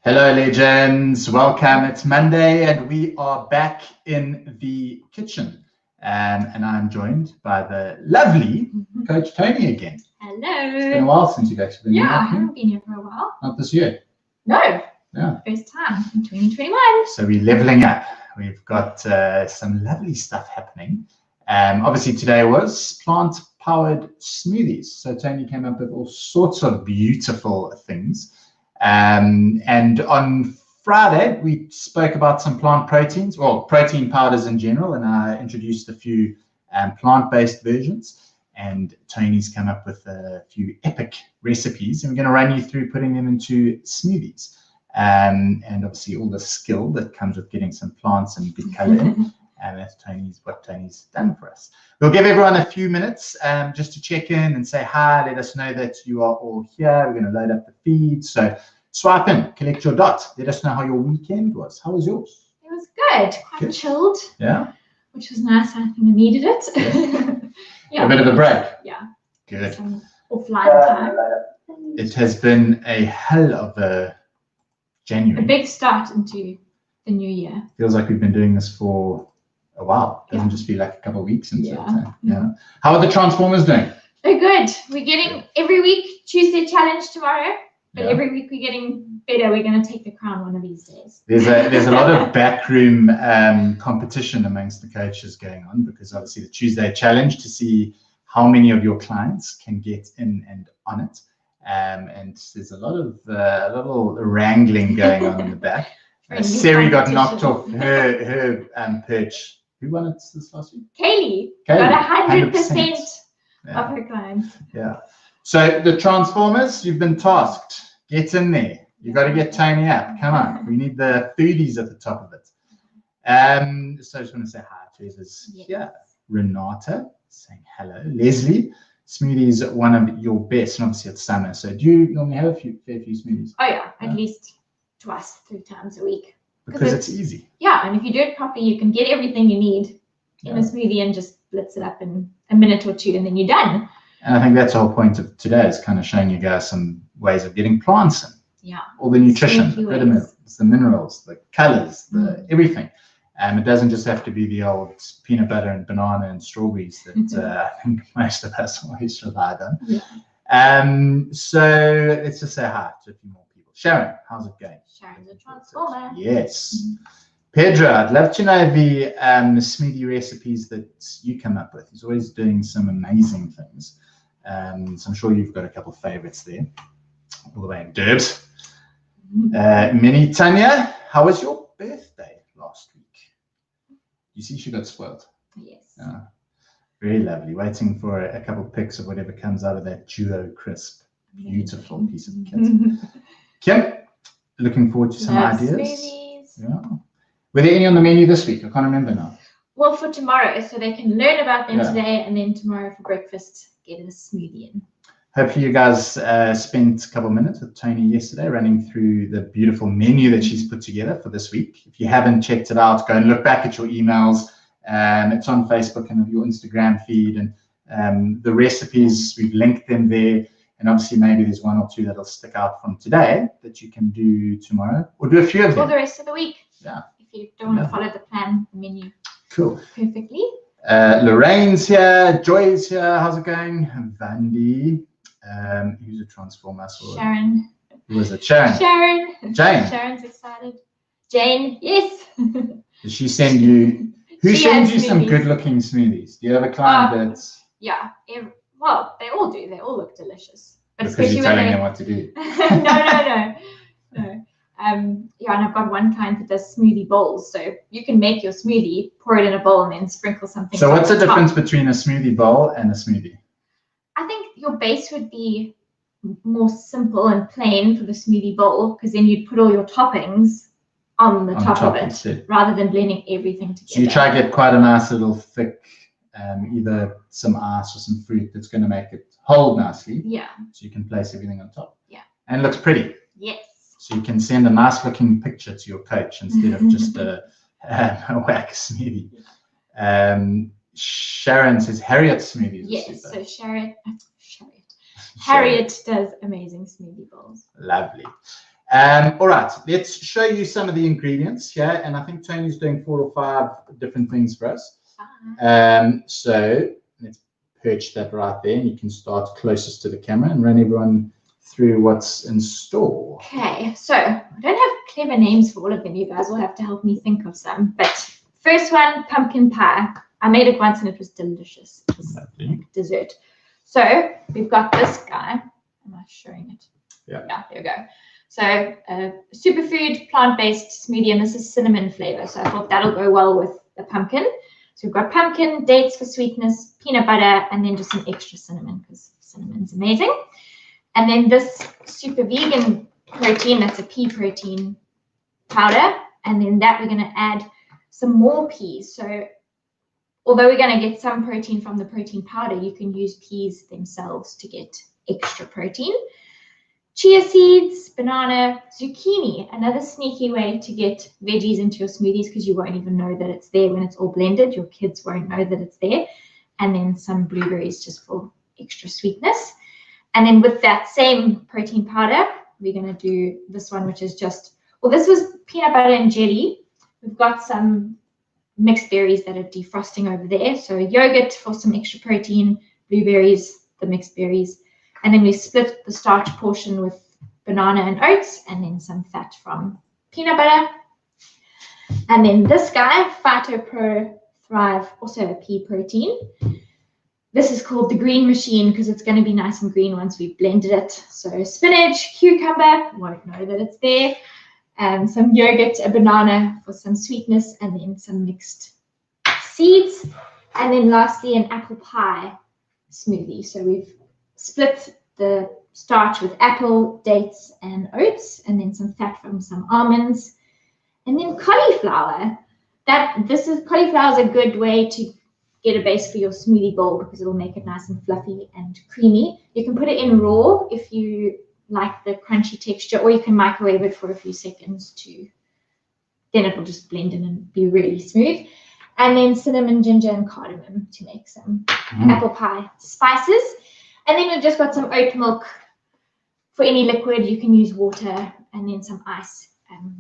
Hello, legends. Welcome. It's Monday, and we are back in the kitchen. And I'm joined by the lovely Coach Toni again. Hello. It's been a while since you've actually been here. Yeah, I haven't been here for a while. Not this year. No. Yeah. First time in 2021. So we're leveling up. We've got some lovely stuff happening. Obviously, today was plant-powered smoothies. So Toni came up with all sorts of beautiful things. And on Friday, we spoke about some plant proteins, or protein powders in general, and I introduced a few plant-based versions. And Toni's come up with a few epic recipes, and we're going to run you through putting them into smoothies. And obviously all the skill that comes with getting some plants and good color in. And that's what Toni's done for us. We'll give everyone a few minutes just to check in and say hi. Let us know that you are all here. We're going to load up the feed. So swipe in, collect your dot. Let us know how your weekend was. How was yours? It was good. Quite chilled. Yeah. Which was nice. I think I needed it. Yeah. A bit of a break. Yeah. Good. Some offline time. It has been a hell of a January. A big start into the new year. Feels like we've been doing this for a while. It doesn't just feel like a couple of weeks into it. Yeah. How are the Transformers doing? They're good. We're getting every week Tuesday challenge tomorrow, but every week we're getting better. We're going to take the crown one of these days. There's a lot of backroom competition amongst the coaches going on, because obviously the Tuesday challenge to see how many of your clients can get in and on it. And there's a lot of little wrangling going on in the back. Siri got knocked off her perch. Who won it this last week? Kaylee got 100% of her clients. Yeah. So the Transformers, you've been tasked. Get in there. You got to get Toni up. Come on. We need the foodies at the top of it. So I just want to say hi to others. Yeah. Renata saying hello. Leslie, smoothies one of your best, and obviously it's summer. So do you normally have a fair few smoothies? Oh yeah, at least twice, 3 times a week. Because it's easy. Yeah, and if you do it properly, you can get everything you need in a smoothie and just blitz it up in a minute or two, and then you're done. And I think that's the whole point of today, is kind of showing you guys some ways of getting plants in. Yeah. All the nutrition, the vitamins, the minerals, the colors, the everything. It doesn't just have to be the old peanut butter and banana and strawberries that I think most of us always relied on. Yeah. So let's just say hi to a few more people. Sharon, how's it going? Sharon's a transformer. Yes. Pedro, I'd love to know the smoothie recipes that you come up with. He's always doing some amazing things. So I'm sure you've got a couple of favorites there, all the way in Derbs. Mini Tanya, how was your birthday last week? You see she got spoiled. Yes. Very lovely. Waiting for a couple of pics of whatever comes out of that duo crisp. Beautiful piece of kit. Kim, looking forward to some ideas. Smoothies. Yeah. Were there any on the menu this week? I can't remember now. Well, for tomorrow, so they can learn about them today, and then tomorrow for breakfast, get a smoothie in. Hopefully you guys spent a couple of minutes with Toni yesterday running through the beautiful menu that she's put together for this week. If you haven't checked it out, go and look back at your emails. It's on Facebook and your Instagram feed, and the recipes, we've linked them there. And obviously maybe there's one or two that'll stick out from today that you can do tomorrow, or do a few of them. Or the rest of the week. Yeah. If you don't want to follow the plan, the menu. Cool. Perfectly. Lorraine's here. Joy's here. How's it going? Vandy. Who's a transformer? Sharon. Who was it? Sharon. Jane. Sharon's excited. Jane, yes. Does she send you? Who sends you some good-looking smoothies? Do you have a client that's? Yeah. Well, they all do. They all look delicious. But because you're telling them what to do. No. Yeah, and I've got one client that does smoothie bowls. So you can make your smoothie, pour it in a bowl, and then sprinkle something. So what's the difference between a smoothie bowl and a smoothie? I think your base would be more simple and plain for the smoothie bowl, because then you'd put all your toppings on the top of it instead, rather than blending everything together. So you try to get quite a nice little thick, either some ice or some fruit that's going to make it hold nicely. Yeah. So you can place everything on top. Yeah. And it looks pretty. Yes. So you can send a nice looking picture to your coach instead of just a whack smoothie. Sharon says Harriet smoothies. Yes, so Harriet does amazing smoothie bowls. Lovely. All right, let's show you some of the ingredients here. And I think Tony's doing 4 or 5 different things for us. So let's perch that right there. And you can start closest to the camera and run everyone through what's in store. Okay, so I don't have clever names for all of them. You guys will have to help me think of some. But first one, pumpkin pie. I made it once and it was delicious. It was like dessert. So we've got this guy. Am I showing it? Yeah, there we go. So superfood, plant-based smoothie, and this is cinnamon flavor. So I thought that'll go well with the pumpkin. So we've got pumpkin, dates for sweetness, peanut butter, and then just some extra cinnamon because cinnamon's amazing. And then this super vegan protein, that's a pea protein powder. And then that we're going to add some more peas. So although we're going to get some protein from the protein powder, you can use peas themselves to get extra protein. Chia seeds, banana, zucchini, another sneaky way to get veggies into your smoothies because you won't even know that it's there when it's all blended. Your kids won't know that it's there. And then some blueberries just for extra sweetness. And then with that same protein powder, we're going to do this one, which is just, well, this was peanut butter and jelly. We've got some mixed berries that are defrosting over there. So yogurt for some extra protein, blueberries, the mixed berries. And then we split the starch portion with banana and oats, and then some fat from peanut butter. And then this guy, Phyto Pro Thrive, also a pea protein. This is called the green machine because it's going to be nice and green once we've blended it. So spinach, cucumber, won't know that it's there. Some yogurt, a banana for some sweetness, and then some mixed seeds. And then lastly, an apple pie smoothie. So we've split the starch with apple, dates, and oats, and then some fat from some almonds. And then cauliflower. Cauliflower is a good way to get a base for your smoothie bowl because it'll make it nice and fluffy and creamy. You can put it in raw if you like the crunchy texture, or you can microwave it for a few seconds then it'll just blend in and be really smooth. And then cinnamon, ginger, and cardamom to make some apple pie spices. And then we've just got some oat milk. For any liquid, you can use water and then some ice.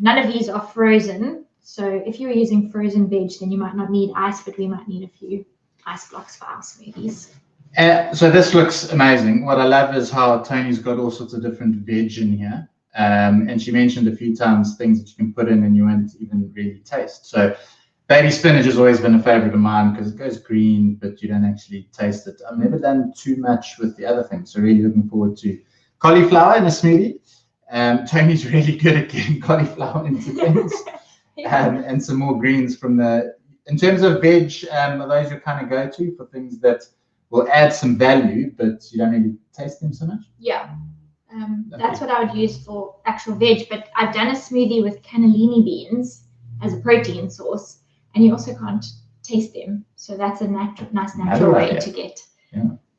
None of these are frozen. So if you're using frozen veg, then you might not need ice, but we might need a few ice blocks for our smoothies. So this looks amazing. What I love is how Toni's got all sorts of different veg in here. And she mentioned a few times things that you can put in and you won't even really taste. So baby spinach has always been a favorite of mine because it goes green, but you don't actually taste it. I've never done too much with the other things. So really looking forward to cauliflower in a smoothie. Toni's really good at getting cauliflower into things. And some more greens from in terms of veg, are those your kind of go-to for things that will add some value, but you don't really taste them so much? Yeah, that's what I would use for actual veg, but I've done a smoothie with cannellini beans as a protein source, and you also can't taste them. So that's a nice natural way to get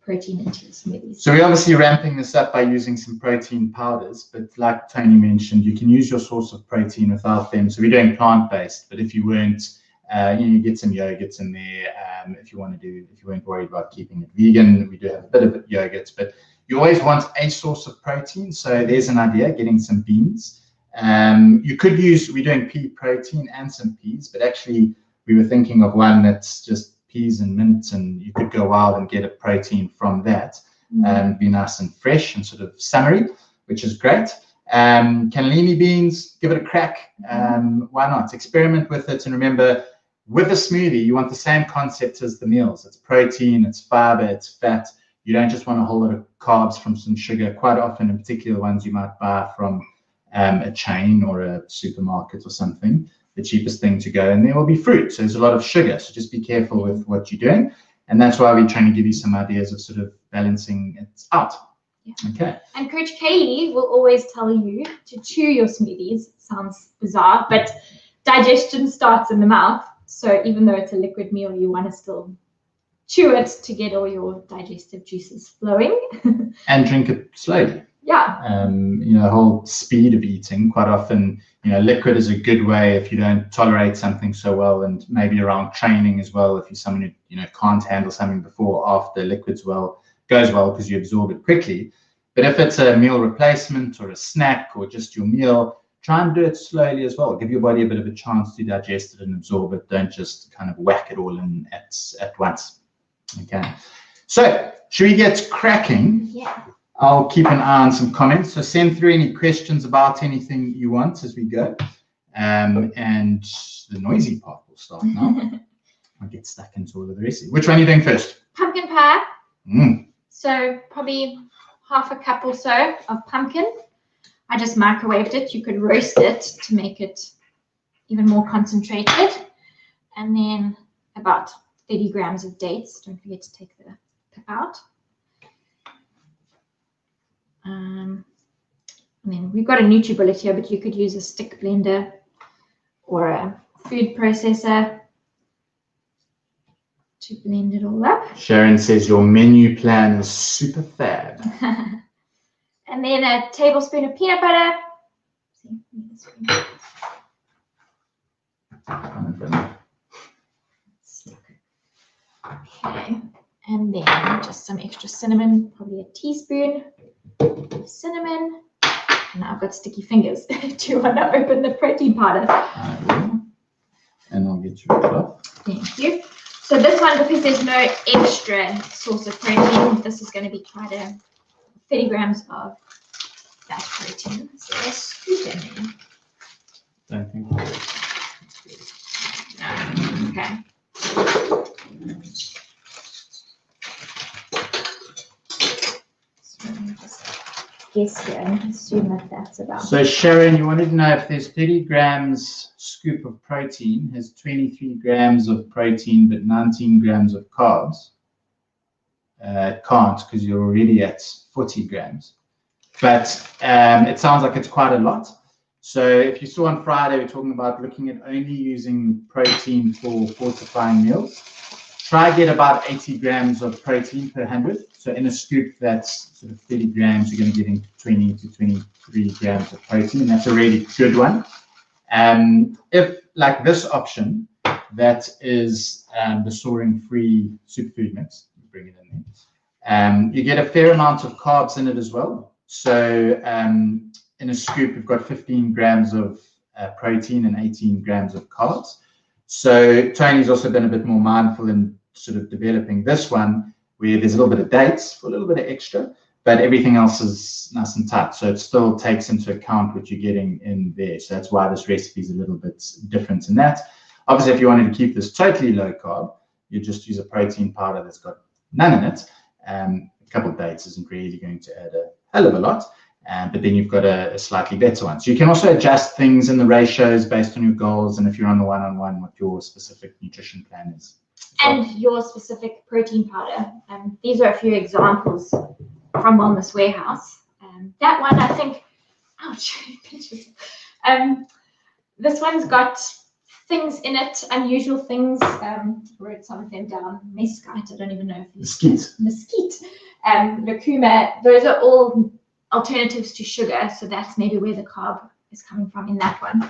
protein into your smoothies. So we're obviously ramping this up by using some protein powders, but like Toni mentioned, you can use your source of protein without them. So we're doing plant-based, but if you weren't, you get some yogurts in there. If you weren't worried about keeping it vegan, we do have a bit of yogurts, but you always want a source of protein. So there's an idea, getting some beans. You could we're doing pea protein and some peas, but actually we were thinking of one that's just peas and mint, and you could go wild and get a protein from that. Be nice and fresh and sort of summery, which is great. Cannellini beans, give it a crack. Why not? Experiment with it, and remember, with a smoothie, you want the same concept as the meals. It's protein, it's fiber, it's fat. You don't just want a whole lot of carbs from some sugar. Quite often, in particular ones you might buy from a chain or a supermarket or something, the cheapest thing to go, and there will be fruit. So there's a lot of sugar. So just be careful with what you're doing. And that's why we're trying to give you some ideas of sort of balancing it out. Yeah. Okay. And Coach Kaylee will always tell you to chew your smoothies. Sounds bizarre, but digestion starts in the mouth. So even though it's a liquid meal, you want to still chew it to get all your digestive juices flowing. And drink it slowly. Yeah. The whole speed of eating, quite often, liquid is a good way if you don't tolerate something so well, and maybe around training as well. If you're someone who, can't handle something before or after, liquids goes well because you absorb it quickly. But if it's a meal replacement or a snack or just your meal, try and do it slowly as well. Give your body a bit of a chance to digest it and absorb it. Don't just kind of whack it all in at once. Okay. So should we get cracking? Yeah. I'll keep an eye on some comments. So send through any questions about anything you want as we go. And the noisy part will start now. I'll get stuck into all of the rest. Which one are you doing first? Pumpkin pie. Mm. So probably half a cup or so of pumpkin. I just microwaved it. You could roast it to make it even more concentrated. And then about 30 grams of dates. Don't forget to take the pip out. And then we've got a NutriBullet here, but you could use a stick blender or a food processor to blend it all up. Sharon says your menu plan is super fab. And then a tablespoon of peanut butter. Okay, and then just some extra cinnamon, probably a teaspoon of cinnamon. And now I've got sticky fingers. Do you want to open the protein powder? I will. And I'll get you a cloth. Thank you. So this one, because there's no extra source of protein, this is going to be quite a 30 grams of that protein. So let's scoop in there. Don't think No. Okay. So let me just guess here and assume that that's about. So Sharon, you wanted to know if there's 30 grams scoop of protein, has 23 grams of protein, but 19 grams of carbs. It can't because you're already at 40 grams. But it sounds like it's quite a lot. So if you saw on Friday, we're talking about looking at only using protein for fortifying meals. Try get about 80 grams of protein per 100. So in a scoop, that's sort of 30 grams, you're going to get into 20 to 23 grams of protein. And that's a really good one. If like this option, that is the soaring-free superfood mix, bring it in there. You get a fair amount of carbs in it as well. So in a scoop, we've got 15 grams of protein and 18 grams of carbs. So Tony's also been a bit more mindful in sort of developing this one where there's a little bit of dates for a little bit of extra, but everything else is nice and tight. So it still takes into account what you're getting in there. So that's why this recipe is a little bit different in that. Obviously, if you wanted to keep this totally low carb, you just use a protein powder that's got none in it. A couple of dates isn't really going to add a hell of a lot. But then you've got a slightly better one. So you can also adjust things in the ratios based on your goals and if you're on the one-on-one, what your specific nutrition plan is. And your specific protein powder. These are a few examples from Wellness Warehouse. That one, I think, ouch, this one's got things in it, unusual things. Wrote some of them down. Mesquite, I don't even know if mesquite, lucuma. Those are all alternatives to sugar, so that's maybe where the carb is coming from in that one.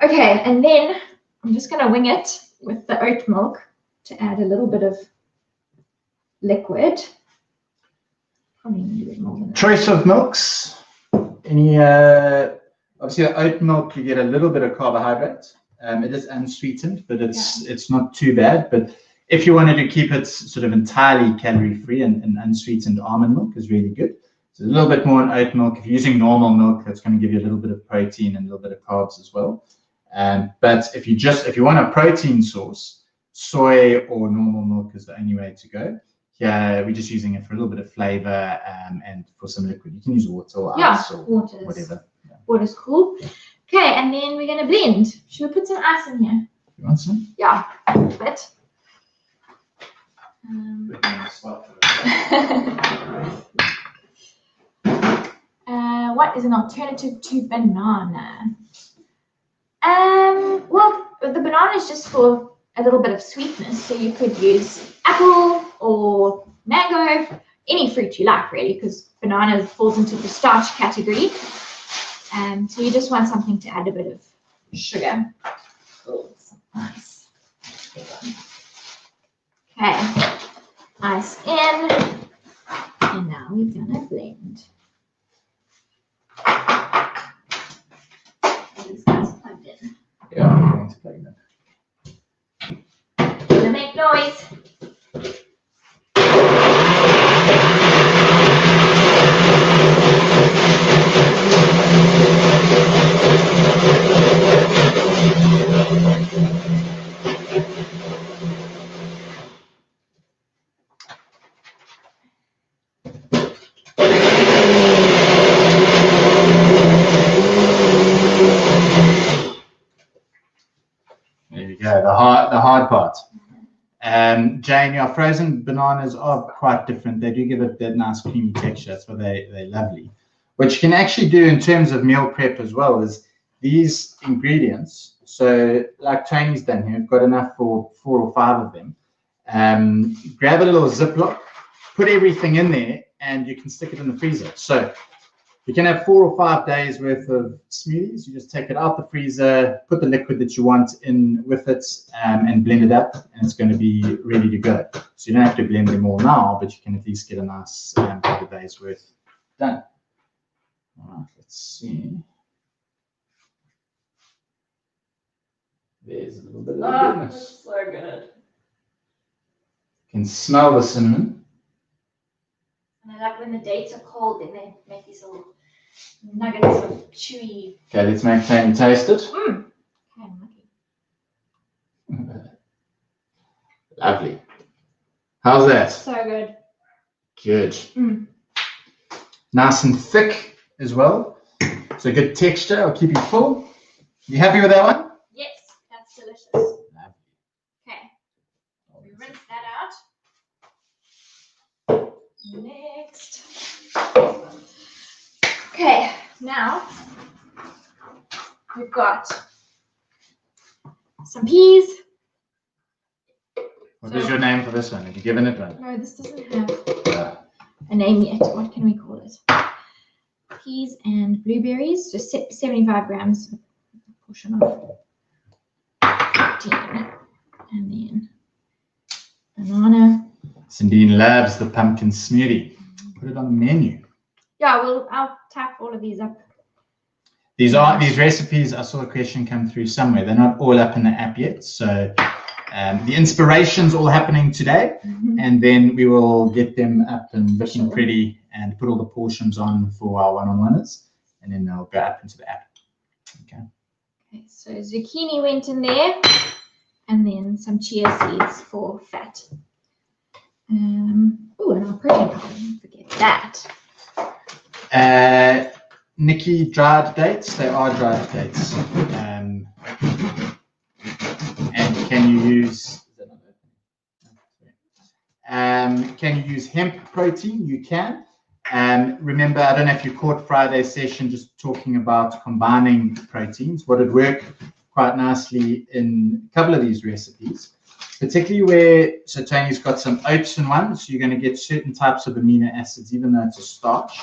Okay, and then I'm just going to wing it with the oat milk to add a little bit of liquid. Probably need a bit more than that. Choice of milks. Any obviously oat milk, you get a little bit of carbohydrate. It is unsweetened, but it's not too bad. But if you wanted to keep it sort of entirely calorie free, and unsweetened almond milk is really good. So a little bit more in oat milk. If you're using normal milk, that's going to give you a little bit of protein and a little bit of carbs as well. But if you want a protein source, soy or normal milk is the only way to go. Yeah, we're just using it for a little bit of flavor and for some liquid. You can use water or ice or whatever. Yeah. Water's cool. Okay, and then we're going to blend. Should we put some ice in here? You want some? Yeah, a bit. What is an alternative to banana? Well, the banana is just for a little bit of sweetness. So you could use apple or mango, any fruit you like, really, because banana falls into the starch category. So you just want something to add a bit of sugar. Oh, nice. Okay, ice in. And now we're gonna blend. These guys plugged in. Yeah, I'm going to plug it in. Gonna make noise. There you go, the hard part. Jane, your frozen bananas are quite different. They do give it that nice creamy texture. That's why they're lovely. What you can actually do in terms of meal prep as well is these ingredients. So like Tony's done here, we've got enough for 4 or 5 of them. Grab a little Ziploc, put everything in there, and you can stick it in the freezer. So you can have 4 or 5 days worth of smoothies. You just take it out the freezer, put the liquid that you want in with it, and blend it up, and it's going to be ready to go. So you don't have to blend them all now, but you can at least get a nice couple of days worth done. All right, let's see. There's a little bit of goodness. That's so good. You can smell the cinnamon. And I like when the dates are cold, then they make these little nuggets of chewy. Okay, let's make Tony taste it. Okay, I'm lucky. Lovely. How's that? So good. Good. Nice and thick as well. So good texture. I'll keep you full. You happy with that one? Yes, that's delicious. Okay, we rinse that out. Next. Okay, now we've got some peas. What is your name for this one? Have you given it one? No, this doesn't have a name yet. What can we call it? Peas and blueberries, just 75 grams, portion of protein. And then banana. Sandine loves the pumpkin smoothie. Put it on the menu. Yeah, I'll tap all of these up. These recipes, I saw a question come through somewhere. They're not all up in the app yet. So the inspiration's all happening today. And then we will get them up and looking pretty and put all the portions on for our one-on-oneers. And then they'll go up into the app. Okay, so zucchini went in there. And then some chia seeds for fat. Oh, and our protein powder, don't forget that. Nikki, dried dates, they are dried dates. And can you use hemp protein? You can. Remember, I don't know if you caught Friday's session just talking about combining proteins. What would work quite nicely in a couple of these recipes, particularly where, so Tony's got some oats in one, so you're going to get certain types of amino acids, even though it's a starch.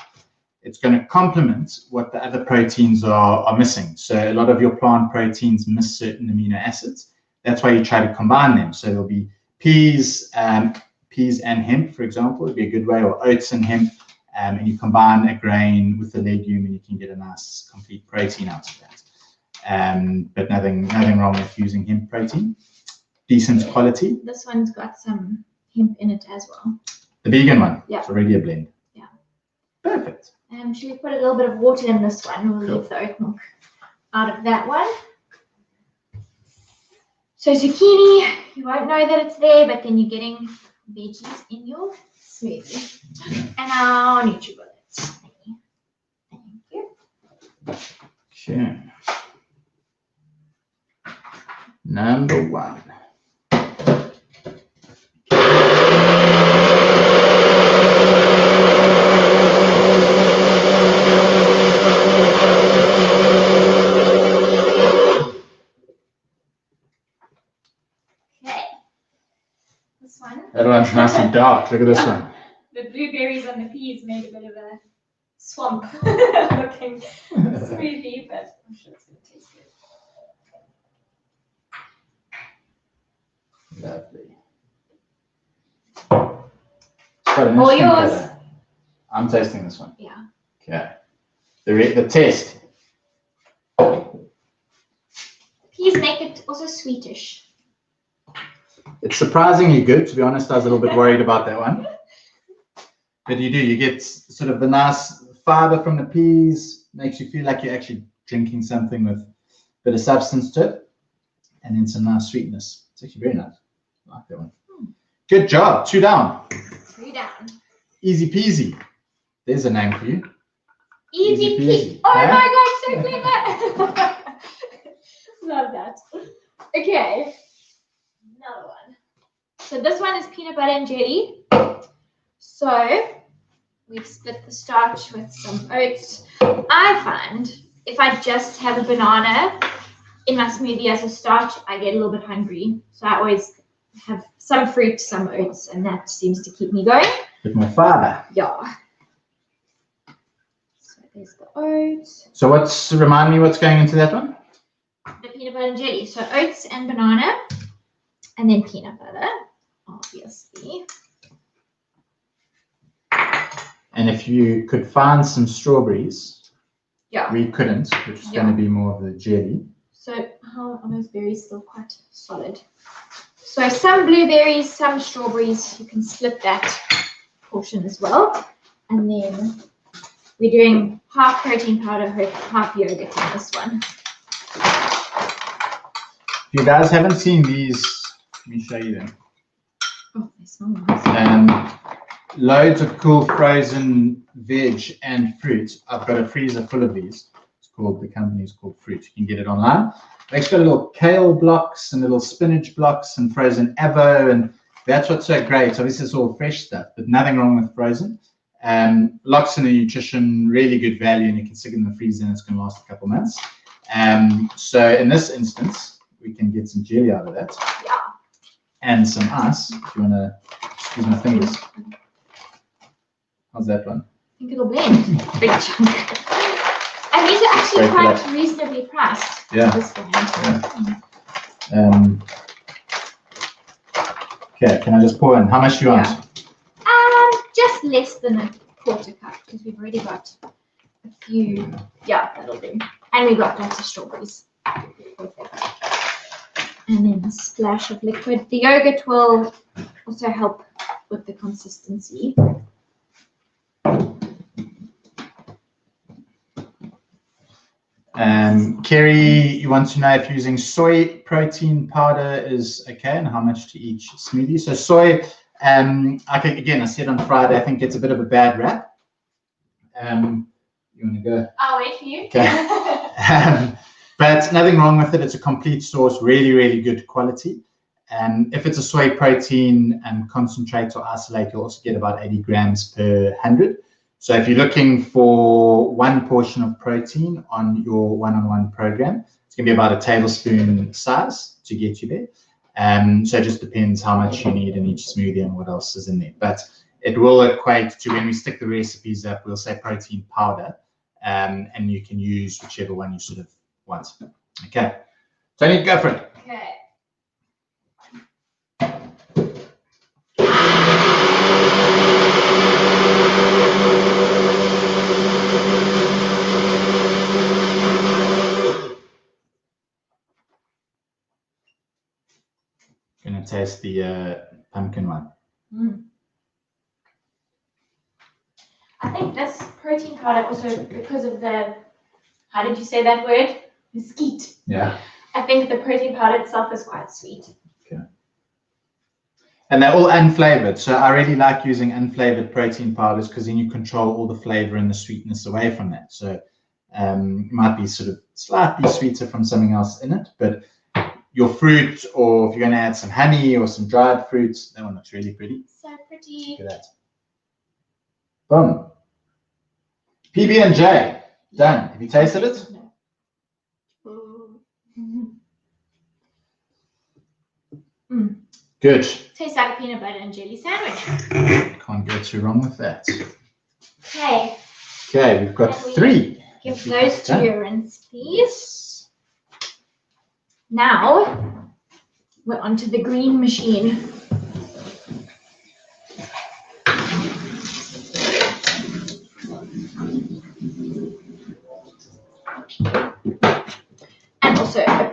It's going to complement what the other proteins are missing. So a lot of your plant proteins miss certain amino acids. That's why you try to combine them. So there'll be peas and hemp, for example, would be a good way, or oats and hemp, and you combine a grain with a legume, and you can get a nice complete protein out of that. But nothing wrong with using hemp protein. Decent quality. This one's got some hemp in it as well. The vegan one. Yeah. It's already a blend. Yeah. Perfect. Should we put a little bit of water in this one? We'll leave the oat milk out of that one. So zucchini, you won't know that it's there, but then you're getting veggies in your smoothie. And our NutriBullets. Thank you. Okay. Number 1. This one. That one's nice and dark. Look at this one. The blueberries and the peas made a bit of a swamp looking smoothie, but I'm sure it's going to taste good. Lovely. All yours. I'm tasting this one. Yeah. Okay. The test. Peas make it also sweetish. It's surprisingly good, to be honest. I was a little bit worried about that one. But you get sort of the nice fiber from the peas, makes you feel like you're actually drinking something with a bit of substance to it, and then some nice sweetness. It's actually very nice. I like that one. Good job. 2 down. 3 down. Easy peasy. There's a name for you. Easy peasy. Oh my god, so clever. Love that. Okay. Another one. So this one is peanut butter and jelly. So we've split the starch with some oats. I find if I just have a banana in my smoothie as a starch, I get a little bit hungry. So I always have some fruit, some oats, and that seems to keep me going. With my fiber. Yeah. So there's the oats. So remind me what's going into that one? The peanut butter and jelly. So oats and banana, and then peanut butter, obviously. And if you could find some strawberries, yeah, we couldn't, which is going to be more of the jelly. So how are those berries still quite solid? So some blueberries, some strawberries. You can split that portion as well. And then we're doing half protein powder, half yogurt in this one. If you guys haven't seen these, let me show you them. Oh, they smell nice. Loads of cool frozen veg and fruit. I've got a freezer full of these. The company's called Fruit. You can get it online. They've got little kale blocks and little spinach blocks and frozen avo, and that's what's so great. Obviously, it's all fresh stuff, but nothing wrong with frozen. Lots in the nutrition, really good value, and you can stick it in the freezer and it's going to last a couple months. So in this instance, we can get some jelly out of that. Yeah. And some ice, if you want to use my fingers. How's that one? I think it'll blend. Big chunk. And these are actually quite reasonably priced. Yeah. Okay, can I just pour in? How much do you want? Just less than a quarter cup, because we've already got a few. Yeah, that'll do. And we've got lots of strawberries. And then a splash of liquid. The yogurt will also help with the consistency. Kerry, you want to know if using soy protein powder is okay and how much to each smoothie. So soy, again, I said on Friday, I think it's a bit of a bad rap. You want to go? I'll wait for you. Okay. But nothing wrong with it. It's a complete source, really, really good quality. If it's a soy protein concentrate or isolate, you'll also get about 80 grams per 100. So if you're looking for one portion of protein on your one-on-one program, it's going to be about a tablespoon size to get you there. So it just depends how much you need in each smoothie and what else is in there. But it will equate to, when we stick the recipes up, we'll say protein powder, and you can use whichever one you sort of want. Okay. Toni, go for it. Okay. Gonna taste the pumpkin one. I think this protein powder also, because of the, how did you say that word? Mesquite. Yeah. I think the protein powder itself is quite sweet. Okay. And they're all unflavored. So I really like using unflavored protein powders because then you control all the flavor and the sweetness away from that. So it might be sort of slightly sweeter from something else in it, but your fruit, or if you're going to add some honey or some dried fruits, that one looks really pretty. So pretty. Look at that. Boom. PB&J. Done. Have you tasted it? No. Good. Tastes like a peanut butter and jelly sandwich. Can't go too wrong with that. Okay. Okay, we've got 3. Give those to your rinse, please. Now, we're onto the green machine.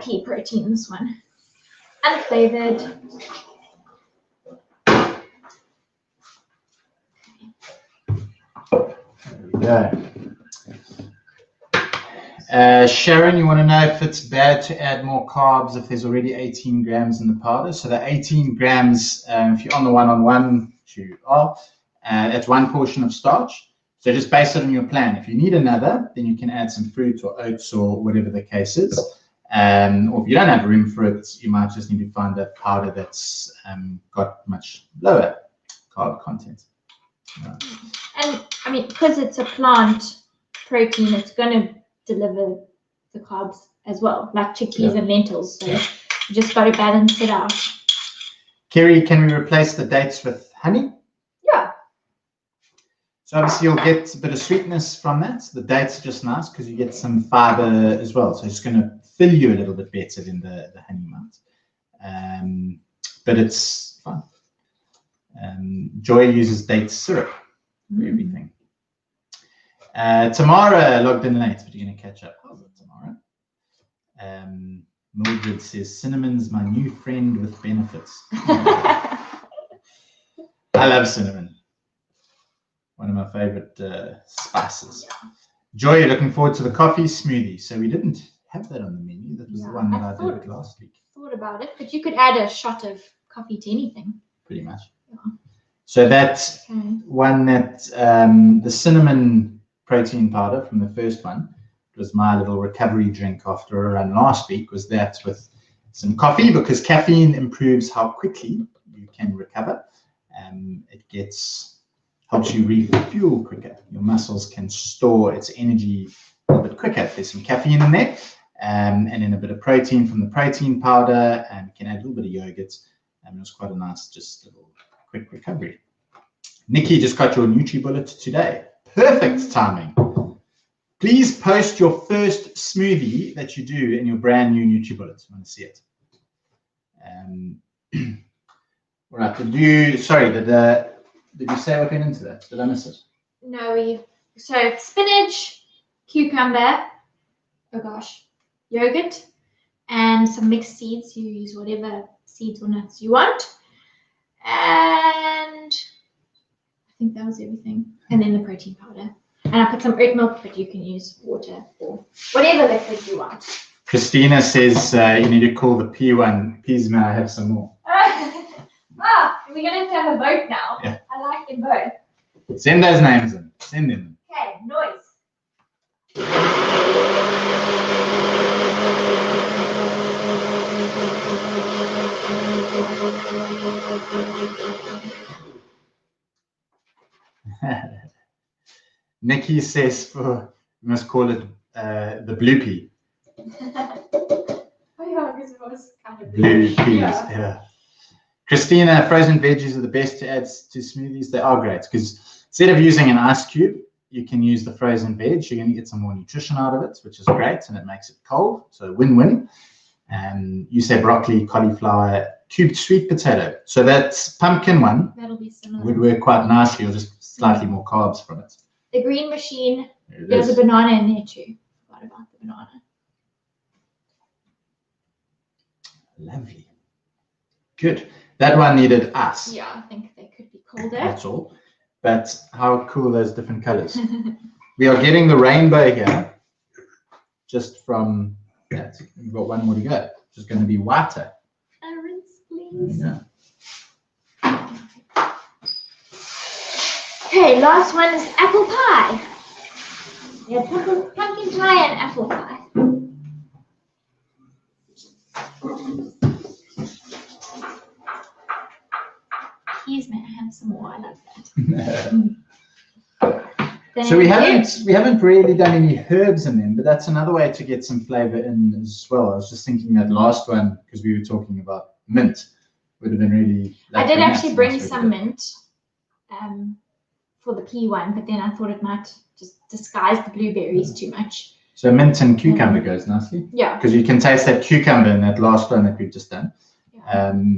pea protein, this one. Unflavored. There we go. Sharon, you want to know if it's bad to add more carbs if there's already 18 grams in the powder? So the 18 grams, if you're on the one-on-one, which you are, that's one portion of starch. So just base it on your plan. If you need another, then you can add some fruit or oats or whatever the case is. Or if you don't have room for it, you might just need to find a powder that's got much lower carb content. Right. And I mean, because it's a plant protein, it's going to deliver the carbs as well, like chickpeas and lentils. So you just got to balance it out. Kerry, can we replace the dates with honey? Yeah. So obviously you'll get a bit of sweetness from that. The dates are just nice because you get some fiber as well. So it's going to fill you a little bit better than the honey might. But it's fun. Joy uses date syrup for everything. Tamara logged in late, but you're going to catch up. How's it, Tamara? Mildred says, cinnamon's my new friend with benefits. I love cinnamon. One of my favorite spices. Joy, you're looking forward to the coffee smoothie. So we didn't have that on the menu. That was the one that I did last week. Thought about it, but you could add a shot of coffee to anything. Pretty much. Yeah. So that's one that the cinnamon protein powder from the first one, it was my little recovery drink after a run last week, was that with some coffee, because caffeine improves how quickly you can recover. It helps you refuel quicker. Your muscles can store its energy a little bit quicker. There's some caffeine in there, and then a bit of protein from the protein powder, and you can add a little bit of yogurt. It was quite a nice, just little quick recovery. Nikki just got your NutriBullet today. Perfect timing. Please post your first smoothie that you do in your brand new NutriBullet. I want to see it. All right. Did you say what went into that? Did I miss it? No. So spinach, cucumber, yogurt, and some mixed seeds. You use whatever seeds or nuts you want. And I think that was everything. And then the protein powder. And I put some oat milk, but you can use water or whatever liquid you want. Christina says you need to call the P1. Please, may I have some more? We're going to have a vote now. Yeah. I like them both. Send those names in. Send them. Okay, noise. Nikki says we must call it the bloopy. Because it was kind of blue peas. Yeah. Christina, frozen veggies are the best to add to smoothies. They are great because instead of using an ice cube, you can use the frozen veg. You're going to get some more nutrition out of it, which is great, and it makes it cold. So win-win. And you say broccoli, cauliflower, cubed sweet potato. So that's pumpkin one. That'll be similar. Would work quite nicely, or just slightly more carbs from it. The green machine. There's a banana in there too. Forgot about the banana. Lovely. Good. That one needed ice. Yeah, I think they could be colder. That's all. But how cool those different colors. We are getting the rainbow here just from that. We've got one more to go. It's just going to be whiter. A rinse, please. Yeah. Okay, last one is apple pie. Yeah, pumpkin pie and apple pie. Please, may I have some more? I love that. So we haven't really done any herbs in them, but that's another way to get some flavor in as well. I was just thinking that last one, because we were talking about mint, would have been really. I did actually bring some mint for the pea one, but then I thought it might just disguise the blueberries too much. So mint and cucumber goes nicely. Yeah. Because you can taste that cucumber in that last one that we've just done.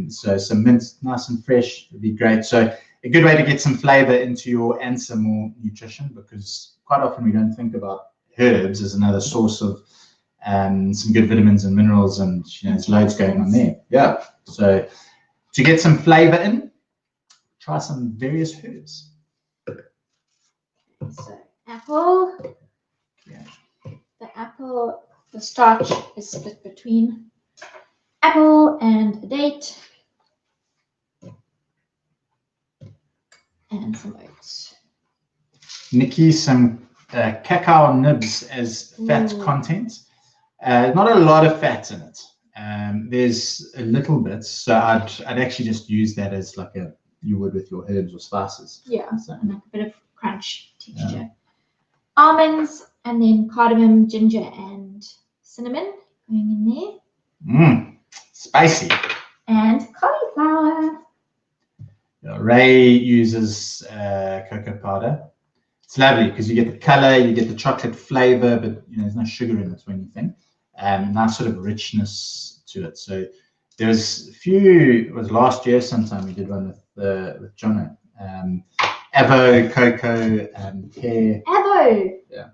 So some mint, nice and fresh, would be great. So a good way to get some flavor into your and some more nutrition, because quite often we don't think about herbs as another source of some good vitamins and minerals, and there's loads going on there. Yeah. So to get some flavor in, try some various herbs. So apple. Yeah. The starch is split between apple and a date. And some oats. Nikki, some cacao nibs as fat content. Not a lot of fat in it. There's a little bit, so I'd actually just use that as like you would with your herbs or spices. Yeah, so and like a bit of crunch texture. Yeah. Almonds, and then cardamom, ginger, and cinnamon going in there. Spicy. And cauliflower. Ray uses cocoa powder. It's lovely because you get the color, you get the chocolate flavor, but there's no sugar in it or anything. Nice sort of richness to it. So there's a few. It was last year sometime we did one with Jono. Avo, cocoa, pear. Avo. Yeah.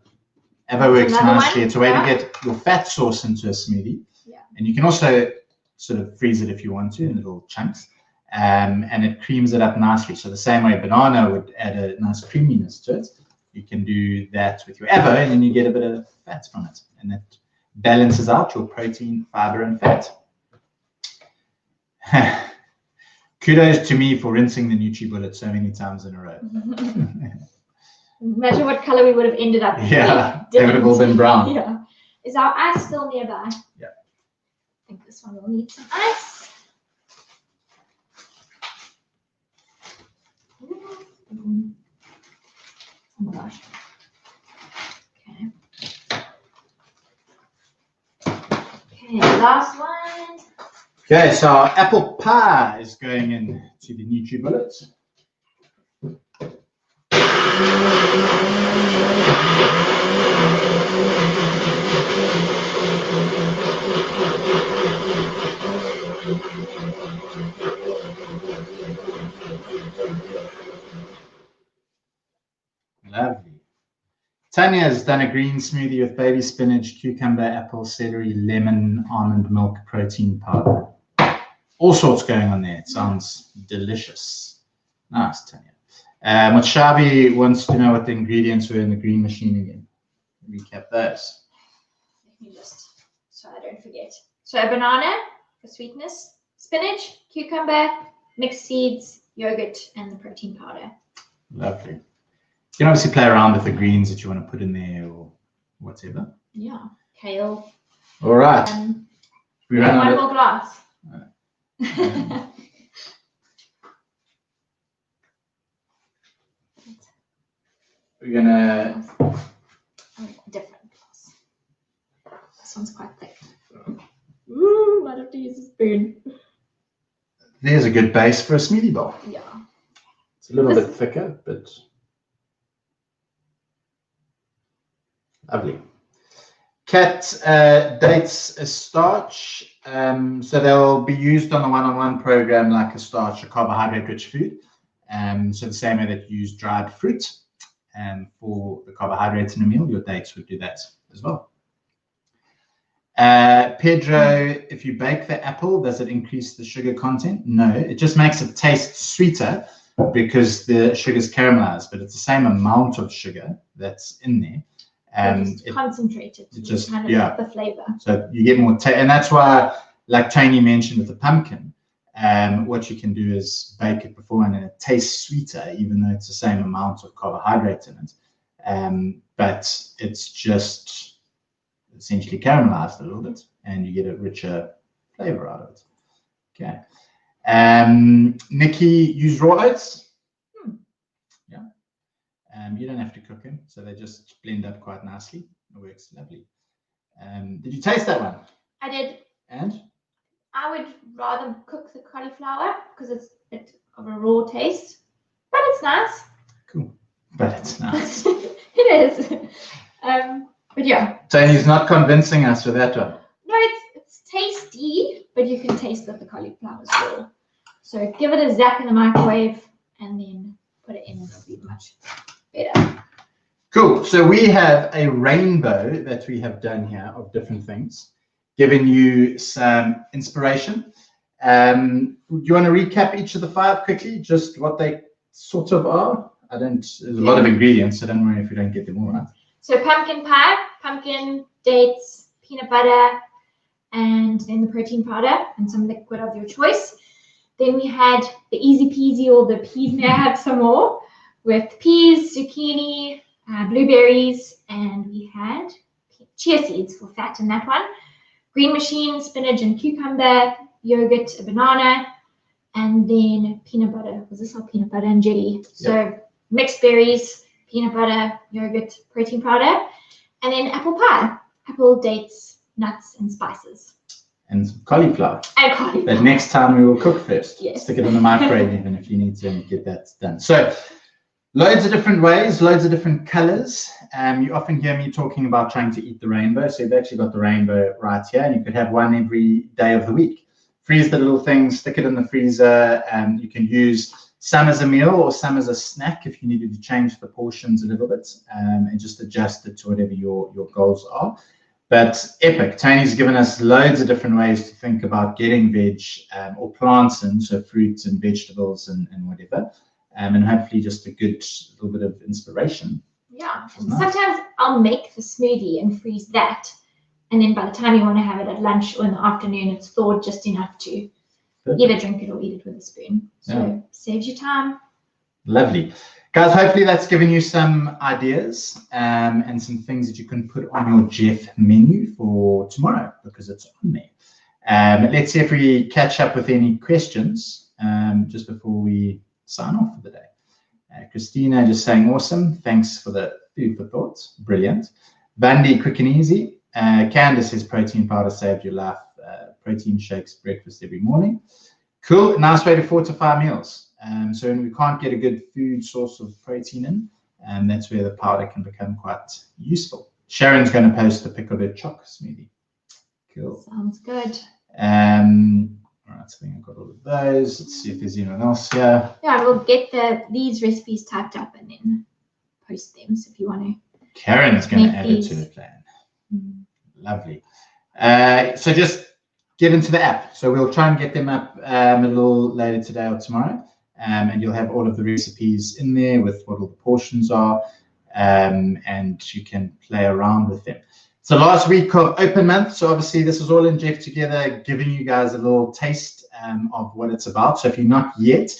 Avo works nicely. It's a way to get your fat source into a smoothie. Yeah. And you can also sort of freeze it if you want to in little chunks. And it creams it up nicely. So the same way banana would add a nice creaminess to it, you can do that with your Avo, and then you get a bit of fat from it. And that balances out your protein, fiber, and fat. Kudos to me for rinsing the NutriBullet so many times in a row. Imagine what color we would have ended up. Yeah, they would have all been brown. Yeah. Is our ice still nearby? Yeah. I think this one will need some ice. Oh my gosh. Okay, last one. Okay, so our apple pie is going into the NutriBullet. Lovely. Toni has done a green smoothie with baby spinach, cucumber, apple, celery, lemon, almond milk, protein powder. All sorts going on there. It sounds delicious. Nice, Toni. Shabi wants to know what the ingredients were in the green machine again. Recap those. Let me just, so I don't forget. So a banana for sweetness, spinach, cucumber, mixed seeds, yogurt, and the protein powder. Lovely. You can obviously play around with the greens that you want to put in there or whatever. Yeah, kale. All right. We ran one more glass. We're gonna different glass. This one's quite thick. Ooh, might have to use a spoon. There's a good base for a smoothie bowl. Yeah. It's a little bit thicker, but lovely. Cat dates a starch, so they'll be used on the one-on-one program like a starch, a carbohydrate-rich food. So the same way that you use dried fruit for the carbohydrates in a meal, your dates would do that as well. Pedro, if you bake the apple, does it increase the sugar content? No, it just makes it taste sweeter because the sugar is caramelized, but it's the same amount of sugar that's in there. It's concentrated. It just kind of the flavor. So you get more and that's why, like Toni mentioned with the pumpkin, what you can do is bake it beforehand and it tastes sweeter, even though it's the same amount of carbohydrates in it. But it's just essentially caramelized a little bit, and you get a richer flavor out of it. Okay. Nikki, use raw oats. Yeah. You don't have to cook them, so they just blend up quite nicely. It works lovely. Did you taste that one? I did. And? I would rather cook the cauliflower because it's a bit of a raw taste, but it's nice. Cool. But it's nice. It is. But yeah. Tony's not convincing us with that one. No, it's tasty, but you can taste that the cauliflower is raw. So give it a zap in the microwave and then put it in and it'll be much better. Cool. So we have a rainbow that we have done here of different things, giving you some inspiration. Do you want to recap each of the 5 quickly, just what they sort of are? There's a lot of ingredients, so don't worry if you don't get them all right. So pumpkin pie, pumpkin, dates, peanut butter, and then the protein powder and some liquid of your choice. Then we had the easy peasy, or the peas may have some more, with peas, zucchini, blueberries, and we had chia seeds for fat in that one. Green machine, spinach and cucumber, yogurt, a banana, and then peanut butter. Was this all peanut butter and jelly? So mixed berries, peanut butter, yogurt, protein powder, and then apple pie, apple, dates, nuts, and spices. And some cauliflower. And cauliflower. But next time we will cook first. Yes. Stick it in the microwave even if you need to get that done. So loads of different ways, loads of different colors. You often hear me talking about trying to eat the rainbow. So you've actually got the rainbow right here, and you could have one every day of the week. Freeze the little thing, stick it in the freezer, and you can use some as a meal or some as a snack if you needed to change the portions a little bit, and just adjust it to whatever your goals are. But epic. Tony's given us loads of different ways to think about getting veg or plants in, so fruits and vegetables and whatever. And hopefully just a good little bit of inspiration. Yeah. Sometimes I'll make the smoothie and freeze that. And then by the time you want to have it at lunch or in the afternoon, it's thawed just enough to either drink it or eat it with a spoon. So saves you time. Lovely. Guys, hopefully that's given you some ideas and some things that you can put on your Jeff menu for tomorrow, because it's on there. Let's see if we catch up with any questions just before we sign off for the day. Christina just saying, awesome. Thanks for the food for thought. Brilliant. Bandy, quick and easy. Candace says protein powder saved your life. Protein shakes breakfast every morning. Cool. Nice way to fortify meals. So when we can't get a good food source of protein in, that's where the powder can become quite useful. Sharon's going to post the pickled choc smoothie. Cool. Sounds good. All right, so I think I've got all of those. Let's see if there's anyone else here. Yeah, we'll get these recipes typed up and then post them. So if you want to. Karen's going to add it to the plan. Lovely. So just get into the app. So we'll try and get them up a little later today or tomorrow. And you'll have all of the recipes in there with what all the portions are. And you can play around with them. It's the last week of open month. So obviously this is all in Jeff together, giving you guys a little taste of what it's about. So if you're not yet,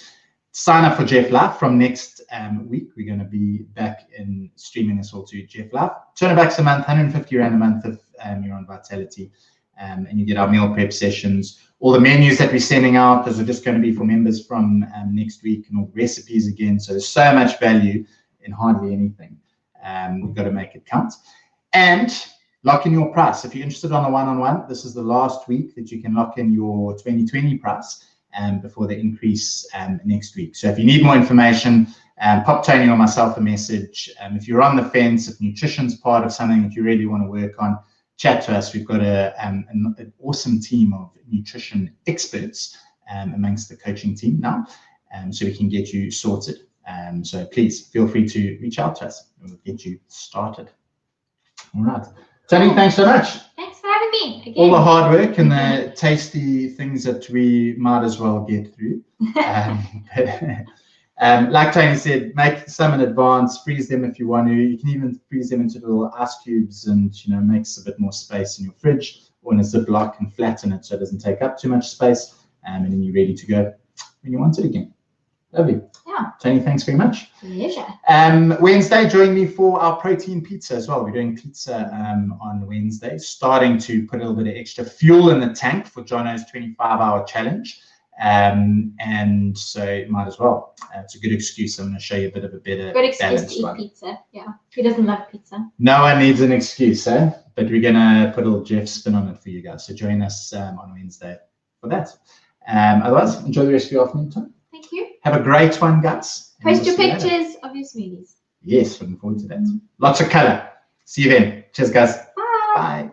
sign up for Jeff Live. From next week, we're going to be back in streaming this all to Jeff Live. $200 a month, 150 Rand a month if you're on Vitality. And you get our meal prep sessions. All the menus that we're sending out, those are just going to be for members from next week, and all recipes again. So there's so much value in hardly anything. We've got to make it count. And lock in your price. If you're interested on a one-on-one, this is the last week that you can lock in your 2020 price before the increase next week. So if you need more information, pop Toni or myself a message. If you're on the fence, if nutrition's part of something that you really want to work on, chat to us. We've got an awesome team of nutrition experts amongst the coaching team now, so we can get you sorted. So please feel free to reach out to us and we'll get you started. All right. Toni, thanks so much. Thanks for having me again. All the hard work and the tasty things that we might as well get through. Like Toni said, make some in advance, freeze them if you want to. You can even freeze them into little ice cubes, and makes a bit more space in your fridge or in a Ziploc, and flatten it so it doesn't take up too much space. And then you're ready to go when you want it again. Lovely. Yeah. Toni, thanks very much. Pleasure. Wednesday, join me for our protein pizza as well. We're doing pizza on Wednesday, starting to put a little bit of extra fuel in the tank for Jono's 25-hour challenge. And so you might as well. It's a good excuse. I'm going to show you a bit of a better good excuse balanced to eat one. Pizza. Yeah. Who doesn't love pizza? No one needs an excuse, eh? But we're going to put a little Jeff spin on it for you guys. So join us on Wednesday for that. Otherwise, enjoy the rest of your afternoon time. Thank you. Have a great one, guys. Post your pictures of your smoothies. Yes, looking forward to that. Lots of color. See you then. Cheers, guys. Bye. Bye.